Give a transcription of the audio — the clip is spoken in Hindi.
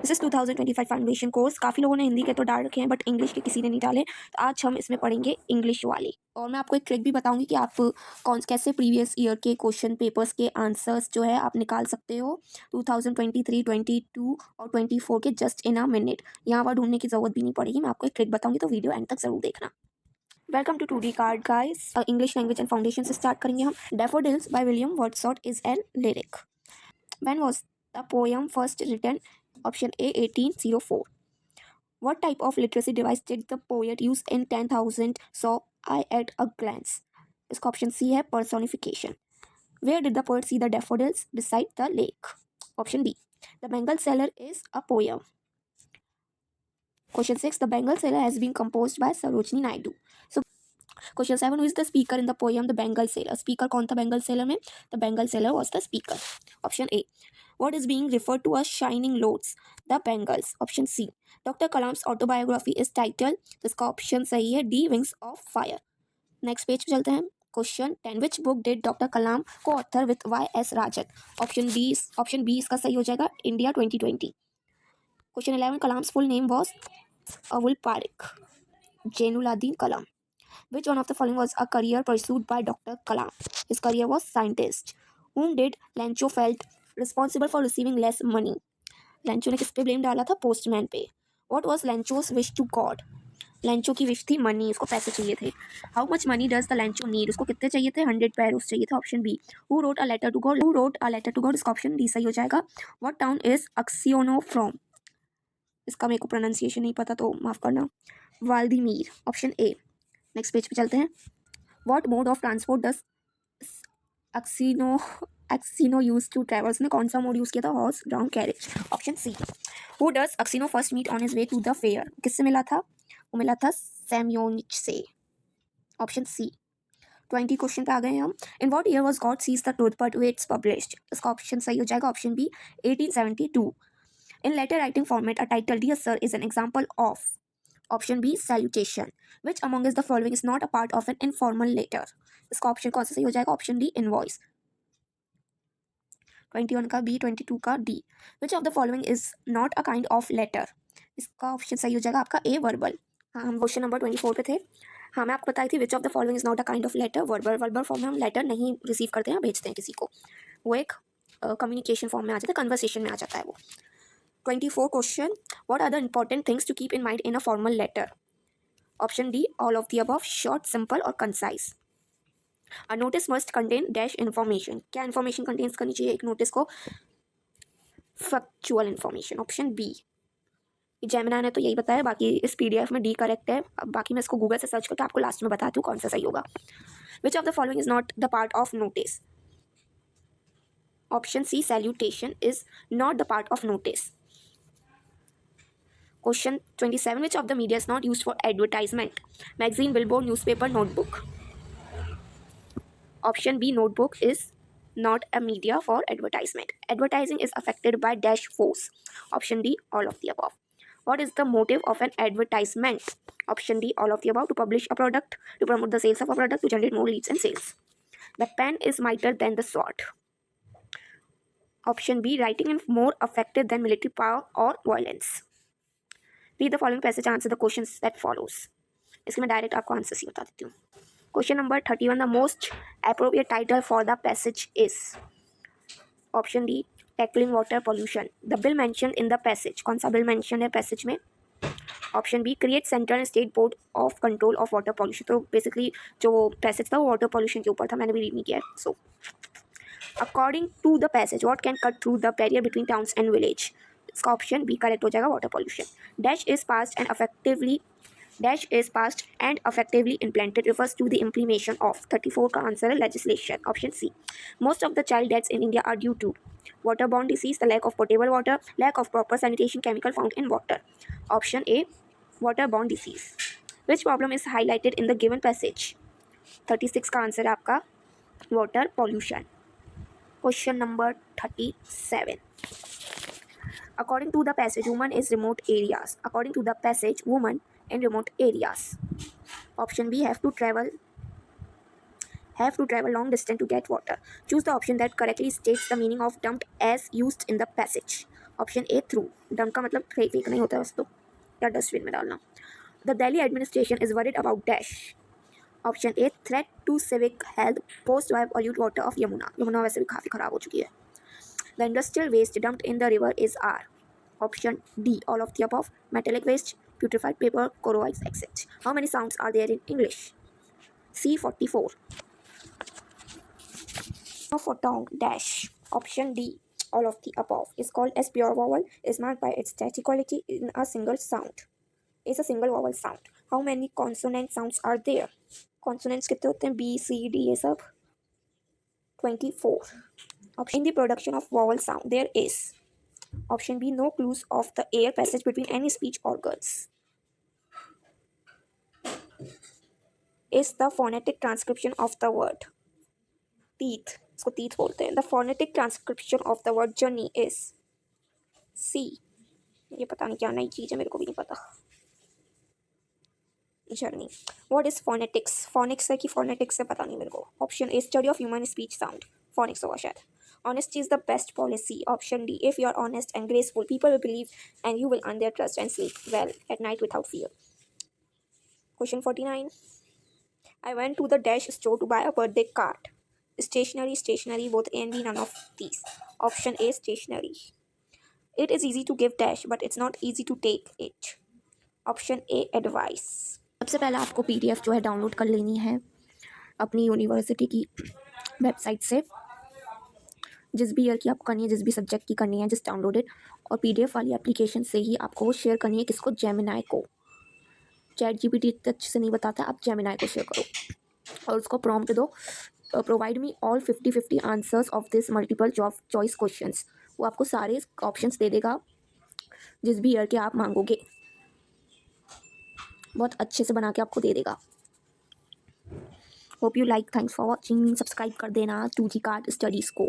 This is 2025 foundation course. काफ़ी लोगों ने हिंदी के तो डाल रखे हैं बट इंग्लिश के किसी ने नहीं डाले, तो आज हम इसमें पढ़ेंगे इंग्लिश वाले। और मैं आपको एक ट्रिक भी बताऊंगी कि आप कैसे प्रीवियस ईयर के क्वेश्चन पेपर्स के आंसर्स जो है आप निकाल सकते हो 2023, 22 और 24 के जस्ट इन अ मिनट। यहाँ पर ढूंढने की जरूरत भी नहीं पड़ेगी, मैं आपको एक ट्रिक बताऊंगी, तो वीडियो एंड तक जरूर देखना। Welcome to 2D card guys. English language and foundation से स्टार्ट करेंगे हम। Daffodils by William Wordsworth is an lyric. When was the poem first written? Option A 1804. What type of literacy device did the poet use in 10,000 saw I at a glance? इसका ऑप्शन सी है personification. Where did the poet see the daffodils? Beside the lake. Option B. The Bengal Sailor is a poem. Question 6. The Bengal Sailor has been composed by Sarojini Naidu. So Question 7. Who is the speaker in the poem The Bengal Sailor? Speaker कौन था Bengal Sailor में? The Bengal Sailor was the speaker. Option A. What is being referred to as shining lords? The Bengals. Option C. Dr. Kalam's autobiography is titled. तो इसका ऑप्शन सही है D. Wings of Fire. Next page पे चलते हैं। Question 10. Which book did Dr. Kalam co-author with Y.S. Rajan? Option B इसका सही हो जाएगा India 2020. Question 11. Kalam's full name was Abul Parik Jainuladin Kalam. Which one of the following was a career pursued by Dr. Kalam? His career was scientist. Whom did Lancho felt responsible for receiving less money? लैंचो ने किस पे ब्लेम डाला था? पोस्टमैन पे. What was Lancho's wish to God? लैंचो की विश थी मनी, उसको पैसे चाहिए थे. How much money does the Lencho need? उसको कितने चाहिए थे? 100 पैरोस चाहिए थे. Option B. Who wrote a letter to God? इसका ऑप्शन डी सही हो जाएगा. What town is Aksionov from? इसका मेरे को प्रोनाउंसिएशन नहीं पता तो माफ करना. Vladimir. Option A. Next page पे चलते हैं. What mode of transport does Aksionov use to travel? उसने कौन सा मोड यूज किया था? Horse drawn carriage. Option C. Who does Aksionov first meet on his way to the fair? किससे मिला था? वो मिला था सैम्योनिच से. Option C. 20 क्वेश्चन पे आ गए हैं हम. In what year was God sees the truth but waits published? इसका ऑप्शन सही हो जाएगा option B 1872. In letter writing format a title dear sir is an example of. Option B salutation. Which among is the following is not a part of an informal letter? इसका ऑप्शन कौन सा सही हो जाएगा? Option D invoice. 21 का बी, 22 का D. Which of the following is not a kind of letter? इसका ऑप्शन सही हो जाएगा आपका ए वर्बल. हाँ, हम क्वेश्चन नंबर 24 पे थे. हाँ, मैं आपको बताई थी which of the following is not a kind of letter. Verbal form में हम लेटर नहीं रिसीव करते हैं, भेजते हैं किसी को. वो एक कम्युनिकेशन फॉर्म में आ जाता है, कन्वर्सेशन में आ जाता है वो. 24 question. What are the important things to keep in mind in a formal letter? Option D all of the above, short, simple और concise. A notice must contain dash information. क्या इन्फॉर्मेशन कंटेन्स करनी चाहिए एक नोटिस को? Factual information. Option B. जेमिना ने तो यही बताया, बाकी इस पीडीएफ में डी करेक्ट है. अब बाकी मैं इसको गूगल से सर्च करके आपको लास्ट में बताती हूँ कौन सा सही होगा. Which of the following is not the part of notice? Option C salutation is not the part of notice. Question 27. Which of the media is not used for advertisement? Magazine, billboard, newspaper, notebook. Option B, notebook is not a media for advertisement. Advertising is affected by dash force. Option D, all of the above. What is the motive of an advertisement? Option D, all of the above. To publish a product, to promote the sales of a product, to generate more leads and sales. The pen is mightier than the sword. Option B, writing is more effective than military power or violence. Read the following passage, answer the questions that follows. इसके मैं डायरेक्ट आपको आंसर ही बता देती हूँ. Question number 31. The most appropriate title for the passage is. Option D, tackling water pollution. The bill mentioned in the passage. कौन सा bill mentioned है passage में? Option B, create central and state board of control of water pollution. तो basically जो passage था वो water pollution के ऊपर था, मैंने भी read नहीं किया है. So, according to the passage, what can cut through the barrier between towns and village? इसका ऑप्शन बी करेक्ट हो जाएगा, water pollution. Dash is passed and effectively implemented refers to the implementation of. 34 का आंसर है legislation. Option C. Most of the child deaths in India are due to waterborne disease, the lack of potable water, lack of proper sanitation chemical found in water. Option A, waterborne disease. Which problem is highlighted in the given passage? 36 का आंसर है आपका water pollution. Question number 37. According to the passage, women is remote areas. According to the passage, women in remote areas. Option B, have to travel long distance to get water. Choose the option that correctly states the meaning of dumped as used in the passage. Option A through, dump का मतलब फेंक नहीं होता है बस, तो या डस्टबिन में डालना। The Delhi administration is worried about dash, option A threat to civic health post by pollute water of Yamuna, Yamuna वैसे भी काफ़ी ख़राब हो चुकी है। The industrial waste dumped in the river is are, option D all of the above, metallic waste, putrefied paper, corroids, etc. How many sounds are there in English? C 44. Now for tongue dash, option D all of the above is called as pure vowel, is marked by its static quality in a single sound, is a single vowel sound. How many consonant sounds are there? Consonants कितने होते हैं? B C D ये सब 24. Option in the production of vowel sound there is, option B no clues of the air passage between any speech organs, is the phonetic transcription of the word teeth, इसको teeth बोलते हैं, the phonetic transcription of the word journey is C, ये पता नहीं क्या नई चीज़ है, मेरे को भी नहीं पता, journey. What is phonetics, phoenix है कि फोनेटिक्स है पता नहीं मेरे को। Option A study of human speech sound, phoenix होगा शायद। Honesty is the best policy. Option D. If you are honest and graceful, people will believe and you will earn their trust and sleep well at night without fear. Question 49. I went to the dash store to buy a birthday card. Stationery, stationery, both A and B, none of these. Option A, stationery. It is easy to give dash, but it's not easy to take it. Option A, advice. सबसे पहले आपको PDF जो है डाउनलोड कर लेनी है अपनी यूनिवर्सिटी की वेबसाइट से, जिस भी ईयर की आपको करनी है, जिस भी सब्जेक्ट की करनी है, जस्ट डाउनलोड इट। और PDF वाली एप्लीकेशन से ही आपको वो शेयर करनी है, किसको? जेमिनाई को। ChatGPT इतने अच्छे से नहीं बताता, आप जेमिनाई को शेयर करो और उसको प्रॉम्प्ट दो, provide me all 50-50 answers of this multiple choice questions. वो आपको सारे ऑप्शंस दे देगा जिस भी ईयर के आप मांगोगे, बहुत अच्छे से बना के आपको दे देगा। Hope you like, thanks for watching, subscribe कर देना 2G कार्ड स्टडीज़ को।